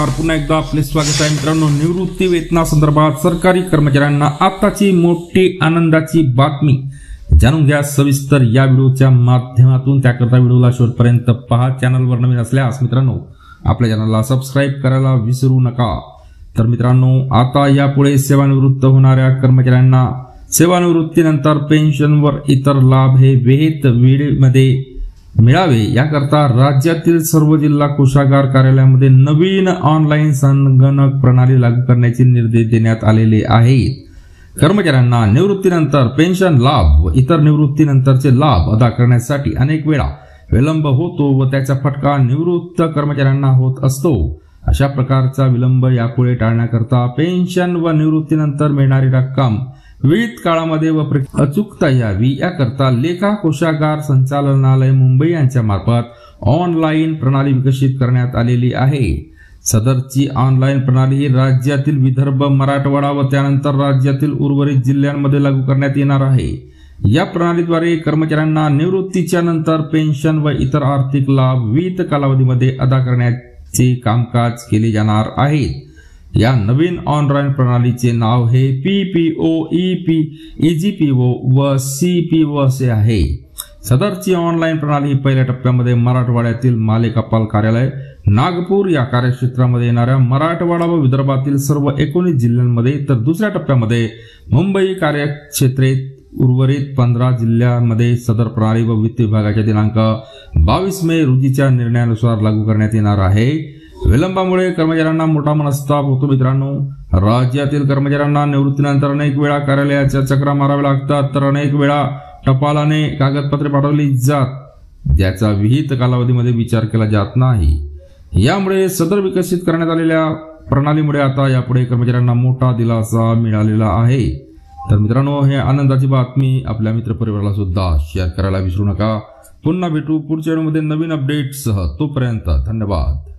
नमस्कार, पुन्हा एकदा आपले स्वागत आहे मित्रांनो। निवृत्ती वेतनासंदर्भात सरकारी कर्मचाऱ्यांना आताची मोठी आनंदाची बातमी जाणून घ्या सविस्तर या व्हिडिओच्या माध्यमातून। त्याकरता व्हिडिओला शेवटपर्यंत पहा। चॅनलवर नवीन असल्यास मित्रांनो आपल्या चॅनलला सबस्क्राइब करायला विसरू नका। तर मित्रांनो, आता यापुढे सेवानिवृत्त होणाऱ्या कर्मचाऱ्यांना सेवानिवृत्तीनंतर पेन्शनवर इतर लाभ हे विहित वेळेमध्ये मिळावे याकरता राज्यातील सर्व जिल्हा कोषागार कार्यालयामध्ये नवीन ऑनलाईन संगणक प्रणाली लागू करण्याचे निर्देश देण्यात आलेले आहेत। कर्मचाऱ्यांना निवृत्तीनंतर पेन्शन लाभ व इतर निवृत्तीनंतरचे लाभ अदा करण्यासाठी अनेक वेळा विलंब होतो व त्याचा फटका निवृत्त कर्मचाऱ्यांना होत असतो। अशा प्रकारचा विलंब यापुढे टाळण्याकरता पेन्शन व निवृत्तीनंतर मिळणारी रक्कम विहित काळामध्ये व अचूकता यावी याकरता लेखा कोषागार संचालनालय मुंबई यांच्या मार्फत ऑनलाईन प्रणाली विकसित करण्यात आलेली आहे। सदरची ऑनलाईन प्रणाली ही राज्यातील विदर्भ, मराठवाडा व त्यानंतर राज्यातील उर्वरित जिल्ह्यांमध्ये लागू करण्यात येणार आहे। या प्रणालीद्वारे कर्मचाऱ्यांना निवृत्तीच्या नंतर पेन्शन व इतर आर्थिक लाभ विहित कालावधीमध्ये अदा करण्याचे कामकाज केले जाणार आहे। या नवीन ऑनलाईन प्रणालीचे नाव हे PPO, EGPO व CPO असे आहे। सदरची ऑनलाईन प्रणाली पहिल्या टप्प्यामध्ये मराठवाड्यातील मालेकपाल कार्यालय नागपूर या कार्यक्षेत्रामध्ये येणाऱ्या मराठवाडा व विदर्भातील सर्व 19 जिल्ह्यांमध्ये, तर दुसऱ्या टप्प्यामध्ये मुंबई कार्यक्षेत्रे उर्वरित 15 जिल्ह्यांमध्ये सदर प्रणाली व वित्त विभागाच्या दिनांक 22 मे रोजीच्या निर्णयानुसार लागू करण्यात येणार आहे। विलंबामुळे कर्मचाऱ्यांना मोठा मनस्ताप होतो मित्रांनो। राज्यातील कर्मचाऱ्यांना निवृत्तीनंतर अनेक वेळा कार्यालयाच्या चक्रा माराव्या लागतात, तर अनेक वेळा टपालाने कागदपत्रे पाठवली जात ज्याचा विहित कालावधीमध्ये विचार केला जात नाही। यामुळे सदर विकसित करण्यात आलेल्या प्रणालीमुळे आता यापुढे कर्मचाऱ्यांना मोठा दिलासा मिळालेला आहे। तर मित्रांनो, हे आनंदाची बातमी आपल्या मित्रपरिवाराला सुद्धा शेअर करायला विसरू नका। पुन्हा भेटू पुढच्या व्हिडिओमध्ये नवीन अपडेट्ससह। तोपर्यंत धन्यवाद।